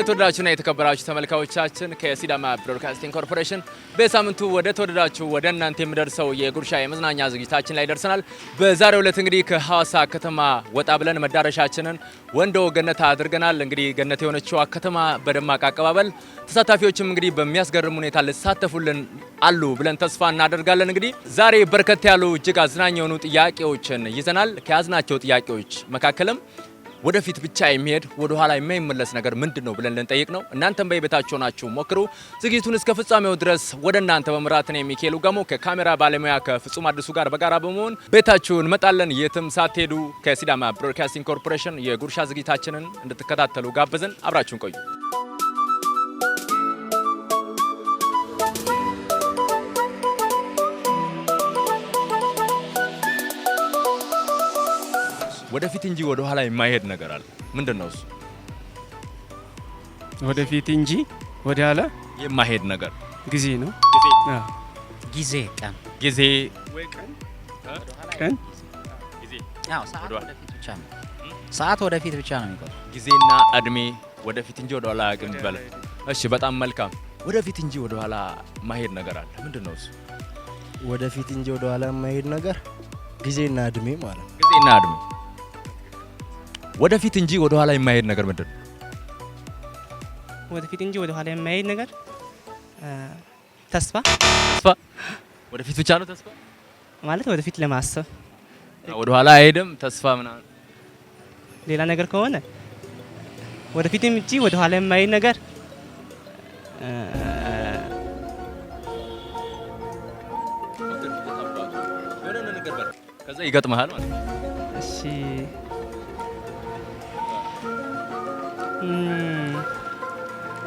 የተወደዳችሁና የተከበራችሁ ተመልካቾቻችን ከሲዳማ ብሮድካስቲንግ ኮርፖሬሽን በሳምንቱ ወደ ተወደዳችሁ ወደ እናንተ የሚደርሰው የጉርሻ የመዝናኛ ዝግጅታችን ላይ ደርሰናል። በዛሬው ዕለት እንግዲህ ከሐዋሳ ከተማ ወጣ ብለን መዳረሻችንን ወንዶ ገነት አድርገናል። እንግዲህ ገነት የሆነችው ከተማ በደማቅ አቀባበል ተሳታፊዎችም እንግዲህ በሚያስገርም ሁኔታ ልሳተፉልን አሉ ብለን ተስፋ እናደርጋለን። እንግዲህ ዛሬ በርከት ያሉ እጅግ አዝናኝ የሆኑ ጥያቄዎችን ይዘናል። ከያዝናቸው ጥያቄዎች መካከልም ወደፊት ብቻ የሚሄድ ወደ ኋላ የማይመለስ ነገር ምንድነው ብለን ልንጠይቅ ነው። እናንተም በቤታችሁ ናችሁ ሞክሩ። ዝግጅቱን እስከ ፍጻሜው ድረስ ወደ እናንተ በመምራት ነው ሚካኤል ገሞ ከካሜራ ባለሙያ ከፍጹም አዲሱ ጋር በጋራ በመሆን ቤታችሁን እንመጣለን። የትም ሳትሄዱ ከሲዳማ ብሮድካስቲንግ ኮርፖሬሽን የጉርሻ ዝግጅታችንን እንድትከታተሉ ጋብዘን አብራችሁን ቆዩ። ወደፊት እንጂ ወደ ኋላ የማይሄድ ነገር አለ። ምንድነው እሱ? ወደፊት እንጂ ወደ ኋላ የማይሄድ ነገር ጊዜ ነው። ጊዜ ቀን ጊዜ ወይ ቀን ጊዜ ሰዓት ወደፊት ብቻ ነው። ሰዓት ወደፊት ብቻ ነው የሚቆጠረው። ጊዜና እድሜ ወደፊት እንጂ ወደ ኋላ አያውቅም ይባላል። እሺ በጣም መልካም። ወደፊት እንጂ ወደ ኋላ የማይሄድ ነገር አለ። ምንድነው እሱ? ወደፊት እንጂ ወደ ኋላ የማይሄድ ነገር ጊዜና እድሜ ማለት ነው። ጊዜና እድሜ ወደፊት እንጂ ወደ ኋላ የማይሄድ ነገር ምንድነው? ወደፊት እንጂ ወደ ኋላ የማይሄድ ነገር ተስፋ ወደፊት ብቻ ነው ተስፋ ማለት ወደፊት ለማሰብ ወደ ኋላ አይሄድም ተስፋ ምናምን ሌላ ነገር ከሆነ ወደፊትም እንጂ ወደ ኋላ የማይሄድ ነገር ከዛ ይገጥመሃል ማለት ነው። እሺ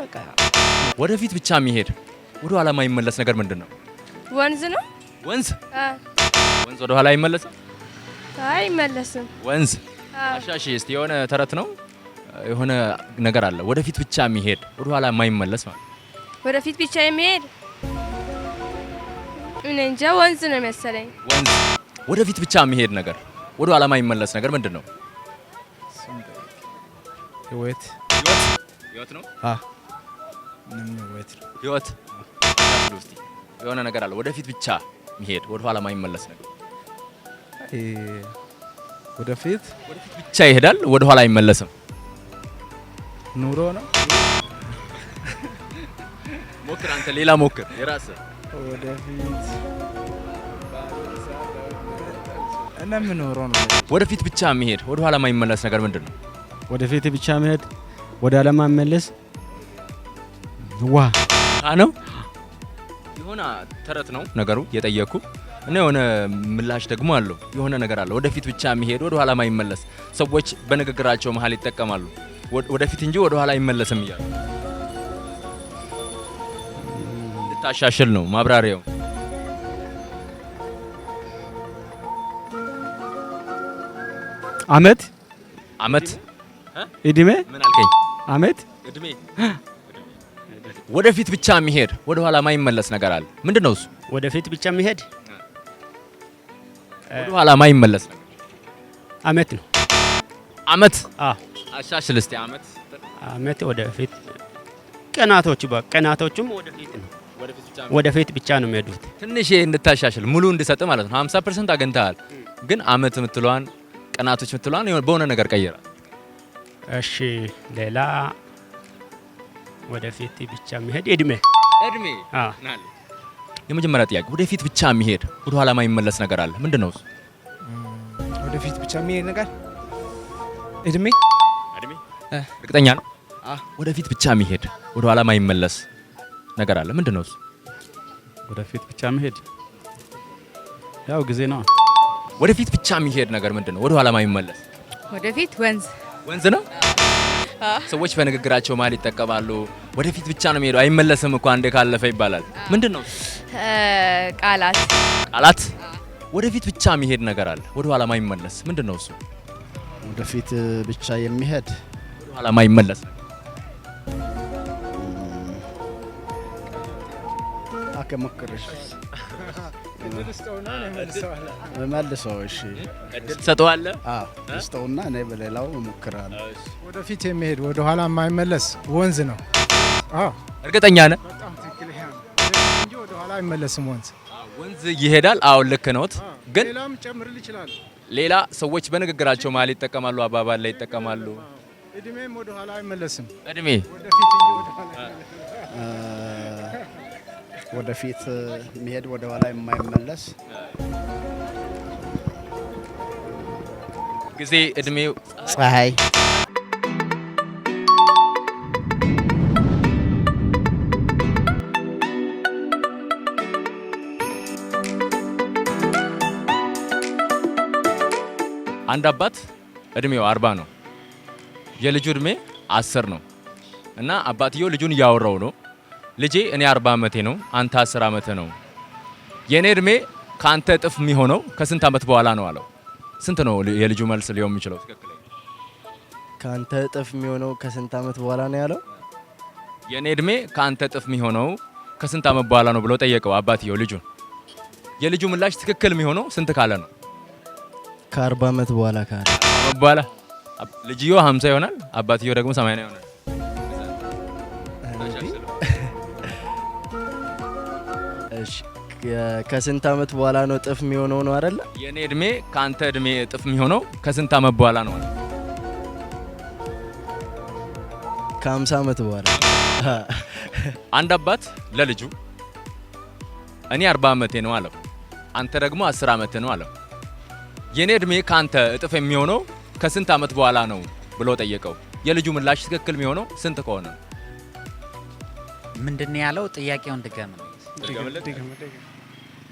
በቃ ወደፊት ብቻ የሚሄድ ወደ ኋላ የማይመለስ ነገር ምንድነው? ወንዝ ነው። ወንዝ ወደ ኋላ አይመለስም? አይመለስም። ወንዝ አሻሺ እስቲ የሆነ ተረት ነው የሆነ ነገር አለ። ወደፊት ብቻ የሚሄድ ወደ ኋላ የማይመለስ ማለት ወደፊት ብቻ የሚሄድ እኔ እንጃ ወንዝ ነው መሰለኝ። ወንዝ ወደፊት ብቻ የሚሄድ ነገር ወደ ኋላ የማይመለስ ነገር ምንድነው? ህይወት ነው። ህይወት የሆነ ነገር አለ። ወደፊት ብቻ የሚሄድ ወደ ኋላ የማይመለስ ነገር ወደፊት ብቻ ይሄዳል፣ ወደ ኋላ አይመለስም። ኑሮ ነው። ሞክር አንተ፣ ሌላ ሞክር የራስህ። ወደፊት እና ምን ኑሮ ነው? ወደፊት ብቻ የሚሄድ ወደ ኋላ የማይመለስ ነገር ምንድነው? ወደፊት ብቻ መሄድ ወደ ኋላ ማይመለስ ነው። የሆነ ተረት ነው ነገሩ የጠየኩ እና የሆነ ምላሽ ደግሞ አለው። የሆነ ነገር አለ። ወደፊት ብቻ የሚሄድ ወደ ኋላ ማይመለስ ሰዎች በንግግራቸው መሀል ይጠቀማሉ። ወደፊት እንጂ ወደ ኋላ አይመለስም እያሉ ልታሻሽል ነው ማብራሪያው። አመት እድሜ ምን አልከኝ? አመት እድሜ ወደፊት ብቻ የሚሄድ ወደ ኋላ ማይመለስ ነገር አለ። ምንድነው እሱ? ወደፊት ብቻ የሚሄድ ወደ ኋላ ማይመለስ ነገር አመት ነው። አመት አሻሽል እስቲ። አመት ወደፊት ቀናቶቹም ወደፊት ነው። ወደፊት ብቻ ነው የሚሄዱት። ትንሽ እንድታሻሽል ሙሉ እንድሰጥ ማለት ነው። 50% አገንተሃል፣ ግን አመት የምትለዋን ቀናቶች የምትለዋን በሆነ ነገር ቀይራ። እሺ ሌላ ወደፊት ብቻ የሚሄድ እድሜ የመጀመሪያ ጥያቄ ወደፊት ብቻ የሚሄድ ወደ ኋላ ማይመለስ ነገር አለ። ምንድነው እሱ? ወደፊት ብቻ የሚሄድ ነገር እድሜ እርግጠኛ ነው? ወደፊት ብቻ የሚሄድ ወደ ኋላ ማይመለስ ነገር አለ። ምንድነው እሱ? ወደፊት ብቻ የሚሄድ ያው ጊዜ ነው። ወደፊት ብቻ የሚሄድ ነገር ምንድነው? ወደ ኋላ ማይመለስ ወደፊት ወንዝ ነው። ሰዎች በንግግራቸው መሀል ይጠቀማሉ። ወደፊት ብቻ ነው የሚሄደው፣ አይመለስም እኮ አንዴ ካለፈ ይባላል። ምንድነው? ቃላት ወደፊት ብቻ የሚሄድ ነገር አለ፣ ወደ ኋላ ማይመለስ። ምንድነው እሱ? ወደፊት ብቻ የሚሄድ ወደ ኋላ ማይመለስ መልሰው። እሺ እድል ትሰጠዋለህ? ስጠውና እኔ በሌላው እሞክራለሁ። ወደፊት የሚሄድ ወደ ኋላ የማይመለስ ወንዝ ነው። እርግጠኛ ነህ? በጣም ትክክለኛ ነው እንጂ ወደ ኋላ አይመለስም ወንዝ። ወንዝ ይሄዳል። አሁን ልክ ነዎት። ግን ሌላም ጨምርል ይችላል። ሌላ ሰዎች በንግግራቸው መሀል ይጠቀማሉ፣ አባባል ላይ ይጠቀማሉ። እድሜም ወደ ኋላ አይመለስም። እድሜ ወደፊት እንጂ ወደ ኋላ ወደፊት የሚሄድ ወደ ኋላ የማይመለስ ጊዜ፣ እድሜው፣ ፀሐይ። አንድ አባት እድሜው 40 ነው፣ የልጁ እድሜ 10 ነው እና አባትየው ልጁን እያወራው ነው። ልጄ እኔ 40 ዓመቴ ነው፣ አንተ 10 ዓመትህ ነው። የኔ እድሜ ካንተ እጥፍ የሚሆነው ከስንት ዓመት በኋላ ነው አለው። ስንት ነው የልጁ መልስ ሊሆን የሚችለው? ትክክለኛ ካንተ እጥፍ የሚሆነው ከስንት ዓመት በኋላ ነው ያለው? የኔ እድሜ ካንተ እጥፍ የሚሆነው ከስንት ዓመት በኋላ ነው ብሎ ጠየቀው አባትየው ልጁን። የልጁ ምላሽ ትክክል የሚሆነው ስንት ካለ ነው? ከ40 ዓመት በኋላ ካለ በኋላ ልጅየው 50 ይሆናል፣ አባትየው ደግሞ 80 ይሆናል። እሺ ከስንት ዓመት በኋላ ነው እጥፍ የሚሆነው ነው አይደለ? የኔ እድሜ ካንተ እድሜ እጥፍ የሚሆነው ከስንት ዓመት በኋላ ነው? ከ50 ዓመት በኋላ። አንድ አባት ለልጁ እኔ 40 ዓመቴ ነው አለው፣ አንተ ደግሞ 10 ዓመት ነው አለው። የኔ እድሜ ካንተ እጥፍ የሚሆነው ከስንት ዓመት በኋላ ነው ብሎ ጠየቀው። የልጁ ምላሽ ትክክል የሚሆነው ስንት ከሆነ ነው? ምንድን ያለው? ጥያቄውን ድገም።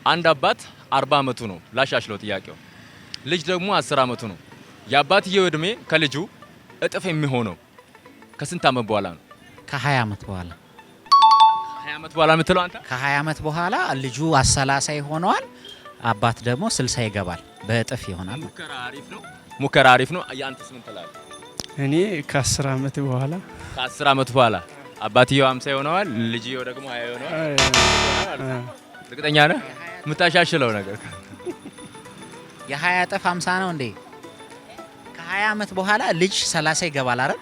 አንድ አባት 40 ዓመቱ ነው፣ ላሻሽለው ጥያቄው። ልጅ ደግሞ 10 ዓመቱ ነው። የአባትየው እድሜ ከልጁ እጥፍ የሚሆነው ከስንት ዓመት በኋላ ነው? ከ20 ዓመት በኋላ። 20 ዓመት በኋላ የምትለው አንተ? ከ20 ዓመት በኋላ ልጁ 30 ይሆነዋል፣ አባት ደግሞ 60 ይገባል፣ በእጥፍ ይሆናል። ሙከራ አሪፍ ነው፣ ሙከራ አሪፍ ነው። ያንተስ ምን ትላለህ? እኔ ከ10 ዓመት በኋላ ከ10 ዓመት በኋላ አባትየው 50 ይሆነዋል፣ ልጅየው ደግሞ 20 ይሆነዋል። እርግጠኛ ነህ? የምታሻሽለው ነገር የ20 እጥፍ 50 ነው እንዴ? ከ20 ዓመት በኋላ ልጅ 30 ይገባል አይደል?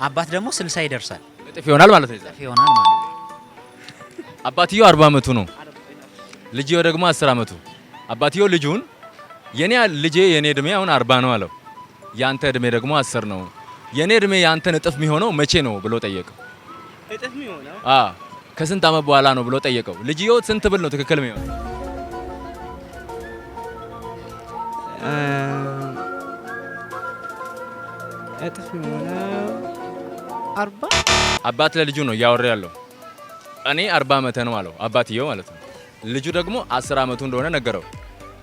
አባት ደግሞ 60 ይደርሳል፣ እጥፍ ይሆናል ማለት ነው። እጥፍ ይሆናል ማለት ነው። አባትየው 40 ዓመቱ ነው፣ ልጅየው ደግሞ 10 ዓመቱ። አባትየው ልጁን ልጄ የኔ እድሜ አሁን 40 ነው አለው፣ ያንተ እድሜ ደግሞ 10 ነው። የኔ እድሜ ያንተን እጥፍ የሚሆነው መቼ ነው ብሎ ጠየቀው። እጥፍ የሚሆነው ከስንት ዓመት በኋላ ነው ብሎ ጠየቀው። ልጅየው ስንት ብል ነው ትክክል የሚሆነው? እጥፍ የሚሆነው 40። አባት ለልጁ ነው እያወራ ያለው። እኔ 40 ዓመቴ ነው አለው አባትየው ማለት ነው። ልጁ ደግሞ 10 ዓመቱ እንደሆነ ነገረው።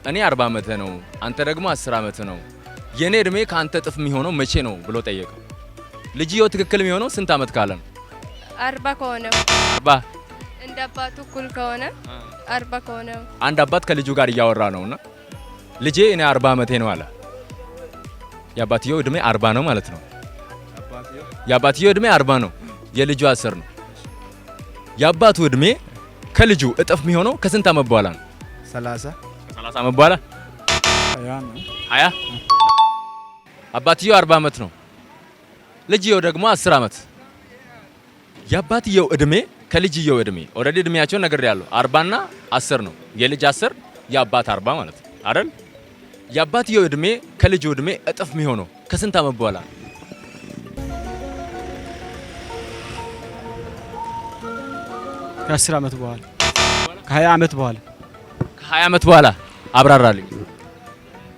እኔ 40 ዓመቴ ነው፣ አንተ ደግሞ 10 ዓመት ነው። የኔ እድሜ ካንተ እጥፍ የሚሆነው መቼ ነው ብሎ ጠየቀው። ልጅየው ትክክል የሚሆነው ስንት ዓመት ካለ ነው? 40 ከሆነ 40። እንደ አባቱ እኩል ከሆነ 40 ከሆነ አንድ አባት ከልጁ ጋር እያወራ ነውና ልጄ እኔ 40 ዓመቴ ነው አለ። የአባትየው እድሜ 40 ነው ማለት ነው። የአባትየው እድሜ 40 ነው፣ የልጁ 10 ነው። የአባቱ እድሜ ከልጁ እጥፍ የሚሆነው ከስንት ዓመት በኋላ ነው? 30 ዓመት በኋላ 20። አባትየው 40 ዓመት ነው፣ ልጅየው ደግሞ 10 ዓመት። የአባትየው እድሜ ከልጅየው እድሜ ኦልሬዲ እድሜያቸውን ነግሬያለሁ፣ 40 እና 10 ነው። የልጅ 10 የአባት 40 ማለት አይደል? የአባትየው እድሜ ከልጁ እድሜ እጥፍ የሚሆነው ከስንት ዓመት በኋላ ነው? ከ10 ዓመት በኋላ ከ20 ዓመት በኋላ ከ20 ዓመት በኋላ አብራራልኝ።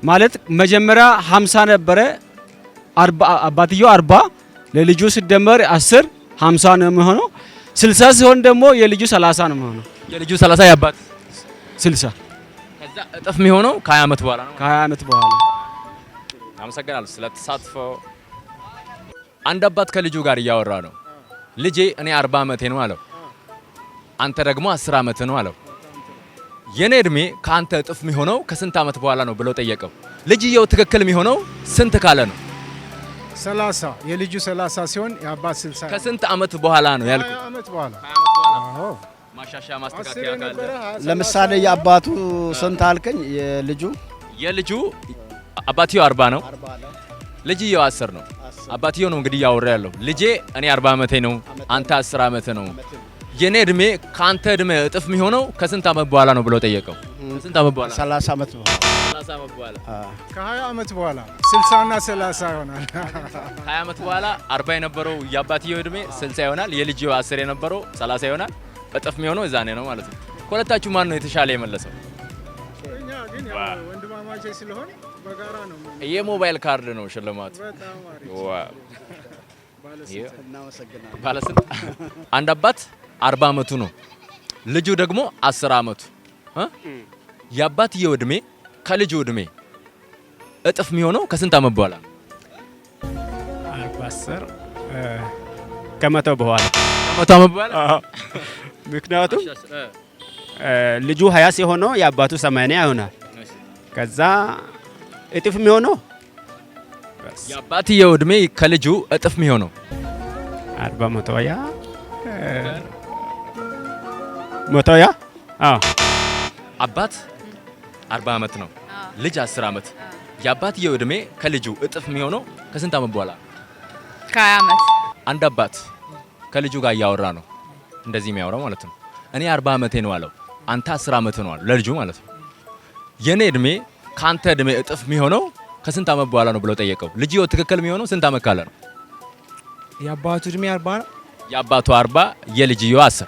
ማለት መጀመሪያ 50 ነበረ፣ 40 አባትየው 40 ለልጁ ሲደመር 10 50 ነው የሚሆነው። 60 ሲሆን ደግሞ የልጁ 30 ነው የሚሆነው። የልጁ 30 የአባት 60። ከዛ እጥፍ የሚሆነው ከ20 ዓመት በኋላ ነው። ከ20 ዓመት በኋላ። አመሰግናለሁ ስለተሳትፎ። አንድ አባት ከልጁ ጋር እያወራ ነው። ልጄ እኔ 40 ዓመቴ ነው አለው፣ አንተ ደግሞ 10 ዓመት ነው አለው። የኔ እድሜ ከአንተ እጥፍ የሚሆነው ከስንት ዓመት በኋላ ነው ብሎ ጠየቀው። ልጅየው ትክክል የሚሆነው ስንት ካለ ነው? 30 የልጁ 30 ሲሆን የአባት 60። ከስንት ዓመት በኋላ ነው ያልኩት? 20 ዓመት በኋላ። አዎ ማሻሻያ 10 ማስተካከያ ካለ የነበረ 20 ለምሳሌ የአባቱ ስንት አልከኝ? የልጁ አባትየው 40 ነው፣ ልጅየው 10 ነው። አባትየው ነው እንግዲህ ያወራ ያለው። ልጄ እኔ 40 ዓመቴ ነው፣ አንተ 10 ዓመት ነው። የኔ እድሜ ካንተ እድሜ እጥፍ የሚሆነው ከስንት ዓመት በኋላ ነው ብሎ ጠየቀው። ከስንት ዓመት በኋላ? 30 ዓመት በኋላ። 30 ዓመት በኋላ። ከ20 ዓመት በኋላ 60 እና 30 ይሆናል። 20 ዓመት በኋላ 40 የነበረው የአባትየው እድሜ 60 ይሆናል። የልጅየው 10 የነበረው 30 ይሆናል። እጥፍ የሚሆነው እዛኔ ነው ማለት ነው። ከሁለታችሁ ማን ነው የተሻለ የመለሰው? እኛ ግን ያው ወንድማማቾች ስለሆነ በጋራ ነው። የሞባይል ካርድ ነው ሽልማቱ። በጣም አሪፍ። ዋው! እናመሰግናለን። ባለስንት አንድ አባት 40 ዓመቱ ነው፣ ልጁ ደግሞ 10 ዓመቱ። የአባትየው እድሜ ከልጁ እድሜ እጥፍ የሚሆነው ከስንት ዓመት በኋላ ነው? 40 ከመቶ በኋላ። ከመቶ ዓመት በኋላ? ምክንያቱም ልጁ 20 ሲሆነው የአባቱ 80 ይሆናል። ከዛ እጥፍ የሚሆነው የአባትየው እድሜ ከልጁ እጥፍ የሚሆነው 40 መቶያ አባት 40 ዓመት ነው፣ ልጅ 10 ዓመት። የአባትየው እድሜ ከልጁ እጥፍ የሚሆነው ከስንት ዓመት በኋላ? ከ20 ዓመት። አንድ አባት ከልጁ ጋር እያወራ ነው፣ እንደዚህ የሚያወራው ማለት ነው። እኔ 40 ዓመቴ ነው አለው፣ አንተ 10 ዓመት ነው አለው፣ ለልጁ ማለት ነው። የኔ እድሜ ካንተ እድሜ እጥፍ የሚሆነው ከስንት ዓመት በኋላ ነው ብሎ ጠየቀው። ልጅየው ትክክል የሚሆነው ስንት ዓመት ካለ ነው? የአባቱ እድሜ 40 ነው። የአባቱ 40 የልጅየው 10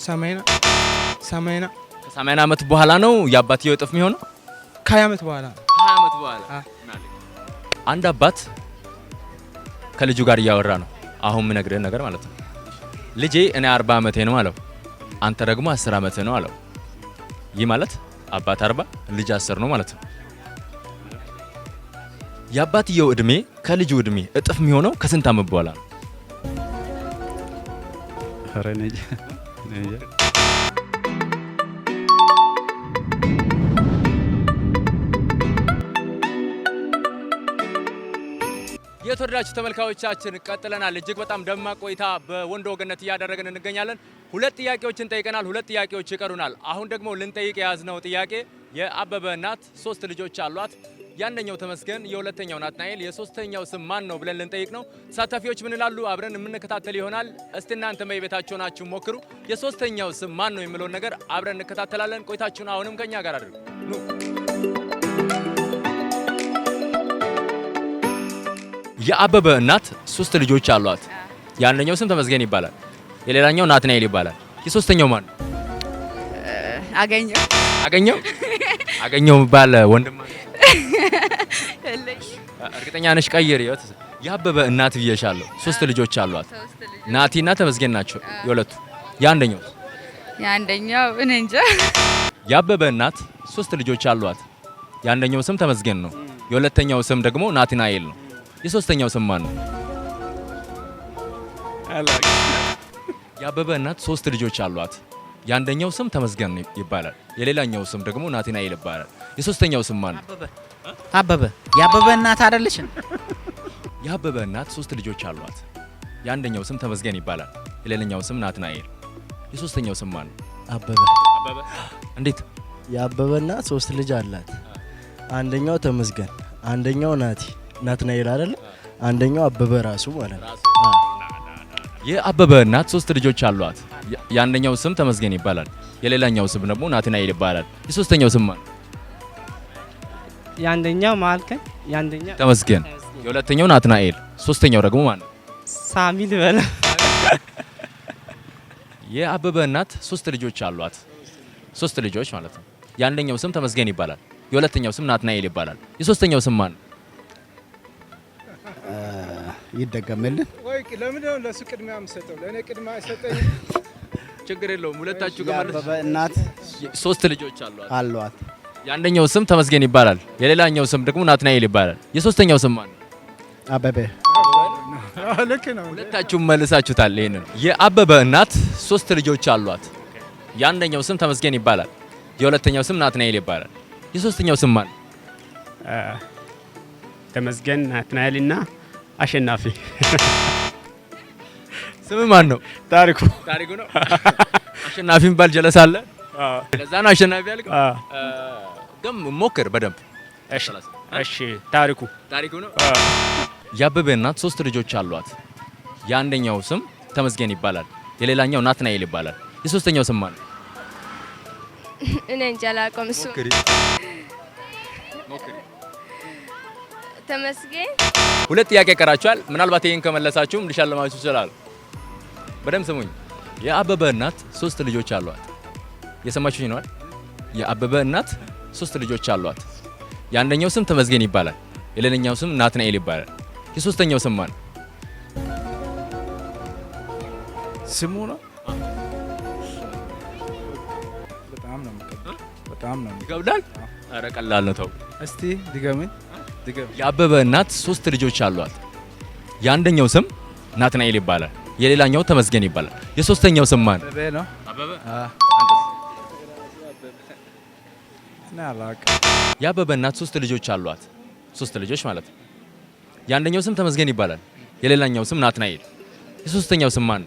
80 ከ80 ዓመት በኋላ ነው የአባትየው እጥፍ የሚሆነው። ከ20 ዓመት በኋላ 20 ዓመት በኋላ አንድ አባት ከልጁ ጋር እያወራ ነው። አሁን የምነግርህ ነገር ማለት ነው። ልጄ እኔ 40 ዓመቴ ነው አለው፣ አንተ ደግሞ 10 ዓመት ነው አለው። ይህ ማለት አባት 40 ልጅ 10 ነው ማለት ነው። የአባትየው እድሜ ከልጁ እድሜ እጥፍ የሚሆነው ከስንት ዓመት በኋላ ነው? የተወደዳችሁ ተመልካዮቻችን ቀጥለናል። እጅግ በጣም ደማቅ ቆይታ በወንዶ ገነት እያደረግን እንገኛለን። ሁለት ጥያቄዎችን ጠይቀናል። ሁለት ጥያቄዎች ይቀሩናል። አሁን ደግሞ ልንጠይቅ የያዝነው ጥያቄ የአበበ እናት 3 ልጆች አሏት። የአንደኛው ተመስገን፣ የሁለተኛው ናትናኤል፣ የሶስተኛው ስም ማን ነው ብለን ልንጠይቅ ነው። ተሳታፊዎች ምን ይላሉ? አብረን የምንከታተል ይሆናል። እስቲ እናንተ በቤታችሁ ናችሁ ሞክሩ። የሶስተኛው ስም ማን ነው የሚለውን ነገር አብረን እንከታተላለን። ቆይታችሁን አሁንም ከኛ ጋር አድርጉ። ኑ የአበበ እናት 3 ልጆች አሏት። የአንደኛው ስም ተመስገን ይባላል፣ የሌላኛው ናትናኤል ይባላል። የሶስተኛው ማን ነው? አገኘው አገኘው የሚባል ወንድም እርግጠኛ ነሽ? ቀይር። የአበበ እናት ብዬሻለሁ። 3 ልጆች አሏት። ናቲና ተመስገን ናቸው የሁለቱ። የአንደኛው እኔ እንጃ። የአበበ እናት 3 ልጆች አሏት። የአንደኛው ስም ተመስገን ነው፣ የሁለተኛው ስም ደግሞ ናትናኤል ነው። የሶስተኛው ስም ማን ነው? የአበበ እናት 3 ልጆች አሏት። የአንደኛው ስም ተመስገን ይባላል፣ የሌላኛው ስም ደግሞ ናትናኤል ይባላል። የሶስተኛው ስም ማን ነው? አበበ። የአበበ እናት አይደለሽ? የአበበ እናት 3 ልጆች አሏት። የአንደኛው ስም ተመስገን ይባላል፣ የሌላኛው ስም ናትናኤል። የሶስተኛው ስም ማን ነው? አበበ። እንዴት? የአበበ እናት 3 ልጅ አላት። አንደኛው ተመስገን፣ አንደኛው ናትናኤል አይደለ? አንደኛው አበበ ራሱ ማለት ነው። የአበበ እናት 3 ልጆች አሏት። የአንደኛው ስም ተመስገን ይባላል፣ የሌላኛው ስም ደግሞ ናትናኤል ይባላል። የሶስተኛው ስም ማን? የአንደኛው ማልከን የአንደኛው ተመስገን፣ የሁለተኛው ናትናኤል፣ ሶስተኛው ደግሞ ማን ነው? ሳሚ ልበል። የአበበ እናት 3 ልጆች አሏት። 3 ልጆች ማለት ነው። የአንደኛው ስም ተመስገን ይባላል፣ የሁለተኛው ስም ናትናኤል ይባላል። የሶስተኛው ስም ማን ነው? ይደገምልን። ወይ ለምን ነው ለሱ ቅድሚያ የምሰጠው? ለእኔ ቅድሚያ አይሰጠኝ? ችግር የለውም። ሁለታችሁ ጋር የአበበ እናት 3 ልጆች አሏት። የአንደኛው ስም ተመስገን ይባላል፣ የሌላኛው ስም ደግሞ ናትናኤል ይባላል። የሶስተኛው ስም ማን ነው? አበበ። ልክ ነው። ሁለታችሁም መልሳችሁታል። ይሄንን የአበበ እናት 3 ልጆች አሏት። የአንደኛው ስም ተመስገን ይባላል፣ የሁለተኛው ስም ናትናኤል ይባላል። የሶስተኛው ስም ማን? ተመስገን፣ ናትናኤልና አሸናፊ። ስም ማን ነው? ታሪኩ ታሪኩ ነው። አሸናፊ የሚባል ጀለስ አለ። ለዛ ነው አሸናፊ ያልከው። ግን ሞክር በደንብ። እሺ ታሪኩ ነው። የአበበ እናት 3 ልጆች አሏት። የአንደኛው ስም ተመስገን ይባላል፣ የሌላኛው ናትናኤል ይባላል። የሶስተኛው ስም ማን ነው? እኔ እንጃ አላውቅም። እሱ ተመስገን። 2 ጥያቄ ቀራችኋል። ምናልባት ይሄን ከመለሳችሁም ልሸልማችሁ ይችላል። በደምብ ስሙኝ። የአበበ እናት 3 ልጆች አሏት። የሰማችሁኝ ነው አይደል? የአበበ እናት 3 ልጆች አሏት። የአንደኛው ስም ተመስገን ይባላል፣ የሌላኛው ስም ናትናኤል ይባላል። የሶስተኛው ስም ማን? ስሙ ነው። በጣም ነው ይከብዳል። ኧረ ቀላል ነው። ተው እስቲ ድገመኝ። የአበበ እናት 3 ልጆች አሏት። የአንደኛው ስም ናትናኤል ይባላል፣ የሌላኛው ተመስገን ይባላል። የሶስተኛው ስም ማን? አበበ ነው። አበበ። የአበበ እናት 3 ልጆች አሏት። 3 ልጆች ማለት ነው። የአንደኛው ስም ተመስገን ይባላል፣ የሌላኛው ስም ናትናኤል። የሶስተኛው ስም ማን?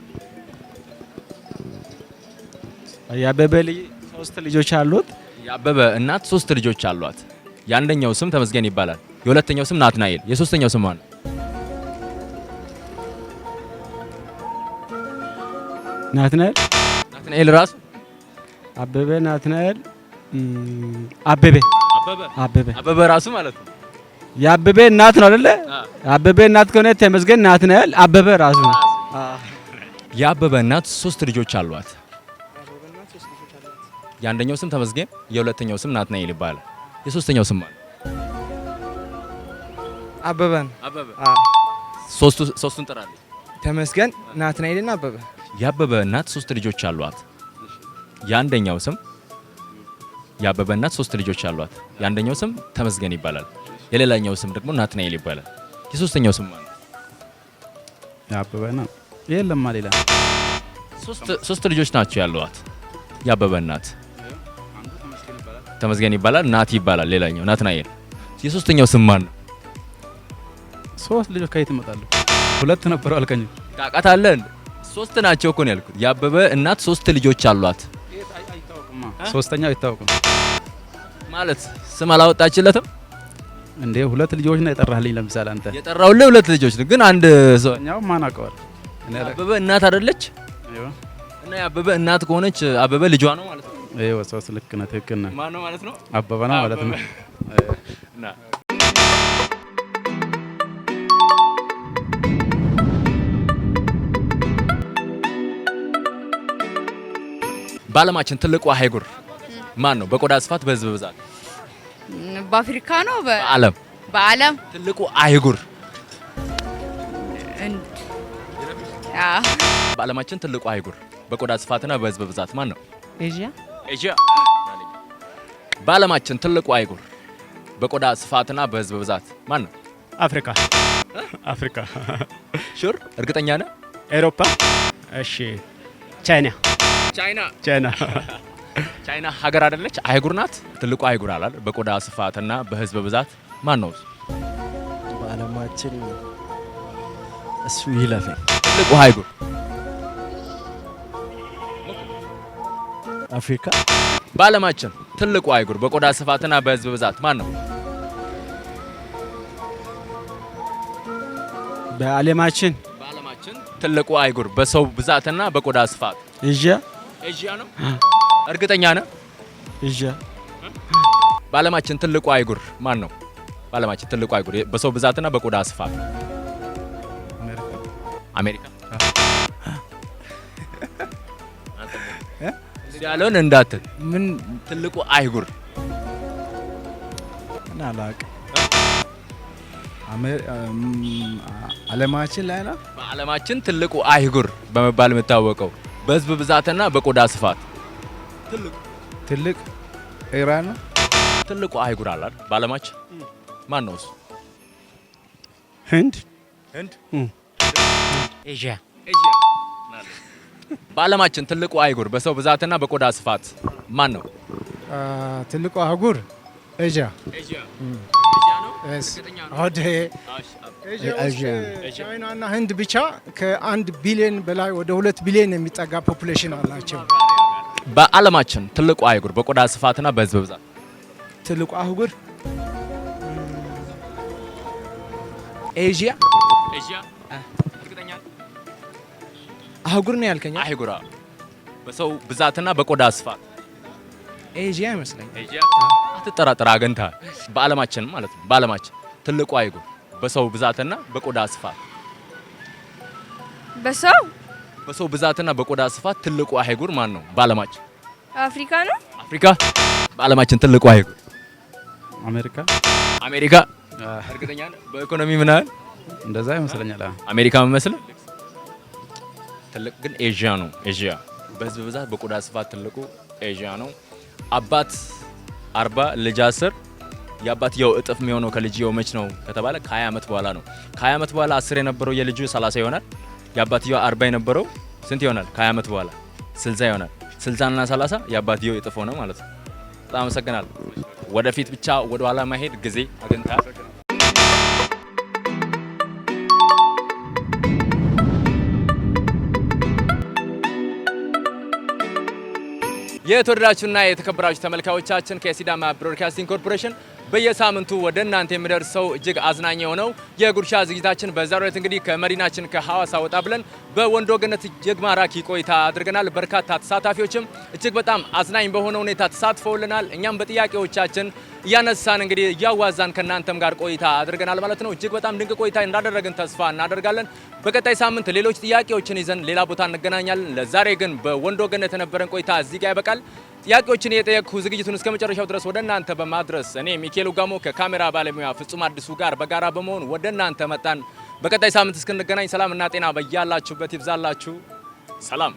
የአበበ 3 ልጆች አሉት። የአበበ እናት 3 ልጆች አሏት። የአንደኛው ስም ተመስገን ይባላል፣ የሁለተኛው ስም ናትናኤል። የሶስተኛው ስም ማን? ናትናኤል ራሱ አበበ ናትናኤል አበበ ራሱ ማለት ነው። የአበበ እናት ነው አይደለ? አበበ እናት ከሆነ ተመስገን፣ ናትናኤል፣ አበበ ራሱ ነው። የአበበ እናት 3 ልጆች አሏት። የአንደኛው ስም ተመስገን፣ የሁለተኛው ስም ናትናኤል ይባላል። የሶስተኛው ስም ማለት አበበ። ሶስቱን ጥራለች። ተመስገን፣ ናትናኤልና አበበ። የአበበ እናት 3 ልጆች አሏት። የአንደኛው ስም የአበበ እናት 3 ልጆች አሏት። የአንደኛው ስም ተመስገን ይባላል፣ የሌላኛው ስም ደግሞ ናትናኤል ይባላል። የሶስተኛው ስም ማለት የአበበ ነው። የለም ሌላ 3 ልጆች ናቸው ያሏት። የአበበ እናት ተመስገን ይባላል፣ ናቲ ይባላል፣ ሌላኛው ናትናኤል። የሶስተኛው ስም ማን ነው? 3 ልጆች ከየት ይመጣሉ? 2 ነበሩ አልከኝ። ታውቃታለህ? 3 ናቸው እኮ ነው ያልኩት። የአበበ እናት 3 ልጆች አሏት። ሶስተኛው አይታወቅም ማለት ስም አላወጣችለትም እንዴ? 2 ልጆች ነው የጠራህልኝ። ለምሳሌ አንተ የጠራውልህ 2 ልጆች ነው፣ ግን አንድ ሰው እኛው ማን አውቀዋል? የአበበ እናት አይደለች? እና የአበበ እናት ከሆነች አበበ ልጇ ነው ማለት ነው። አይው ሰውስ ልክ ነህ፣ ትክክል ነህ። ማን ነው ማለት ነው? አበበ ነው ማለት ነው። እና በዓለማችን ትልቁ አህጉር ማን ነው? በቆዳ ስፋት፣ በህዝብ ብዛት። በአፍሪካ ነው። በዓለም ትልቁ አህጉር በዓለማችን ትልቁ አህጉር በቆዳ ስፋትና በህዝብ ብዛት ማን ነው? ኤዥያ። በዓለማችን ትልቁ አህጉር በቆዳ ስፋትና በህዝብ ብዛት ማን ነው? አፍሪካ። ሹር? እርግጠኛ ነህ? ኤሮፓ። እሺ ቻይና ሀገር አይደለች፣ አህጉር ናት። ትልቁ አህጉር አላል በቆዳ ስፋትና በህዝብ ብዛት ማን ነው? በዓለማችን እሱ ይለፈኝ። ትልቁ አህጉር አፍሪካ። በዓለማችን ትልቁ አህጉር በቆዳ ስፋትና በህዝብ ብዛት ማን ነው? በዓለማችን ትልቁ አህጉር በሰው ብዛትና በቆዳ ስፋት ኤዥያ ነው። እርግጠኛ ነህ? በዓለማችን ትልቁ አህጉር ማን ነው? በዓለማችን ትልቁ አህጉር በሰው ብዛትና በቆዳ ስፋት አሜሪካ። ያለውን እንዳትል። ምን ትልቁ አህጉር እና አላውቅም። ዓለማችን ላይ ነው። በዓለማችን ትልቁ አህጉር በመባል የምታወቀው በህዝብ ብዛትና በቆዳ ስፋት ትልቅ ኢራን ነው። ትልቁ አህጉር አላል በዓለማችን ማን ነው እሱ? ህንድ። ኤዥያ። በዓለማችን ትልቁ አህጉር በሰው ብዛትና በቆዳ ስፋት ማን ነው? ትልቁ አህጉር ኤዥያ። ቻይና እና ህንድ ብቻ ከ1 ቢሊዮን በላይ ወደ 2 ቢሊዮን የሚጠጋ ፖፑሌሽን አላቸው። በዓለማችን ትልቁ አህጉር በቆዳ ስፋትና በህዝብ ብዛት ትልቁ አህጉር ኤዥያ ኤዥያ እርግጠኛ አህጉር ነው ያልከኝ? አህጉራ በሰው ብዛትና በቆዳ ስፋት ኤዥያ ይመስለኝ። ኤዥያ አትጠራጠር፣ አገንታል። በዓለማችን ማለት ነው። በዓለማችን ትልቁ አህጉር በሰው ብዛትና በቆዳ ስፋት በሰው ብዛትና በቆዳ ስፋት ትልቁ አህጉር ማን ነው? በዓለማችን አፍሪካ ነው። አፍሪካ በዓለማችን ትልቁ አህጉር አሜሪካ አሜሪካ እርግጠኛ ነህ? በኢኮኖሚ ምን ያህል እንደዛ ይመስለኛል። አሜሪካ መስለ ትልቅ ግን ኤዥያ ነው። ኤዥያ በህዝብ ብዛት በቆዳ ስፋት ትልቁ ኤዥያ ነው። አባት 40 ልጅ 10 የአባትየው እጥፍ የሚሆነው ከልጅየው መች ነው ከተባለ ከ20 ዓመት በኋላ ነው። ከ20 ዓመት በኋላ 10 የነበረው የልጁ 30 ይሆናል። የአባትየው 40 የነበረው ስንት ይሆናል? ከ20 ዓመት በኋላ 60 ይሆናል። 60 እና 30 የአባትየው እጥፍ ሆነ ማለት ነው። በጣም አመሰግናለሁ። ወደፊት ብቻ ወደ ኋላ ማሄድ ጊዜ አግኝታ የተወደዳችሁና የተከበራችሁ ተመልካቾቻችን ከሲዳማ ብሮድካስቲንግ ኮርፖሬሽን በየሳምንቱ ወደ እናንተ የሚደርሰው እጅግ አዝናኝ የሆነው የጉርሻ ዝግጅታችን በዛሬው ዕለት እንግዲህ ከመዲናችን ከሐዋሳ ወጣ ብለን በወንዶ ገነት እጅግ ማራኪ ቆይታ አድርገናል። በርካታ ተሳታፊዎችም እጅግ በጣም አዝናኝ በሆነ ሁኔታ ተሳትፈውልናል። እኛም በጥያቄዎቻችን እያነሳን እንግዲህ እያዋዛን ከእናንተም ጋር ቆይታ አድርገናል ማለት ነው። እጅግ በጣም ድንቅ ቆይታ እንዳደረግን ተስፋ እናደርጋለን። በቀጣይ ሳምንት ሌሎች ጥያቄዎችን ይዘን ሌላ ቦታ እንገናኛለን። ለዛሬ ግን በወንዶ ገነት የነበረን ቆይታ እዚህ ጋር ያበቃል። ጥያቄዎችን እየጠየቅኩ ዝግጅቱን እስከ መጨረሻው ድረስ ወደ እናንተ በማድረስ እኔ ሚካኤል ጋሞ ከካሜራ ባለሙያ ፍጹም አዲሱ ጋር በጋራ በመሆን ወደ እናንተ መጣን። በቀጣይ ሳምንት እስክንገናኝ ሰላምና ጤና በያላችሁበት ይብዛላችሁ። ሰላም